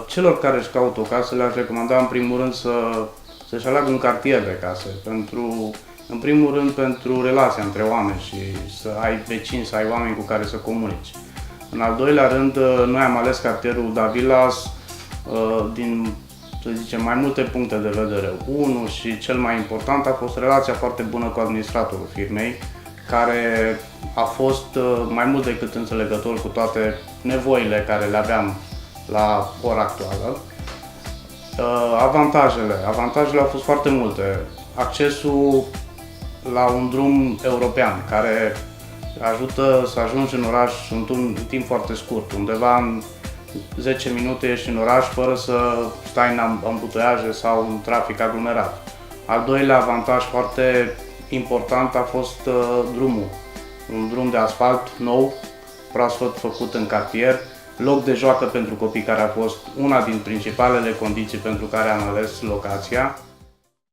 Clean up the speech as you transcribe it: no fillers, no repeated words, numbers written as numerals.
Celor care își caută o casă le-aș recomanda în primul rând să-și aleagă un cartier de case. În primul rând pentru relația între oameni și să ai vecini, să ai oameni cu care să comunici. În al doilea rând, noi am ales cartierul Davilas din, să zicem, mai multe puncte de vedere. Unul și cel mai important a fost relația foarte bună cu administratorul firmei, care a fost mai mult decât înțelegător cu toate nevoile care le aveam la ora actuală. Avantajele au fost foarte multe. Accesul la un drum european care ajută să ajungi în oraș într-un timp foarte scurt. Undeva în 10 minute ești în oraș fără să stai în ambutoiaje sau în trafic aglomerat. Al doilea avantaj foarte important a fost drumul. Un drum de asfalt nou, proaspăt făcut în cartier, loc de joacă pentru copii, care a fost una din principalele condiții pentru care am ales locația.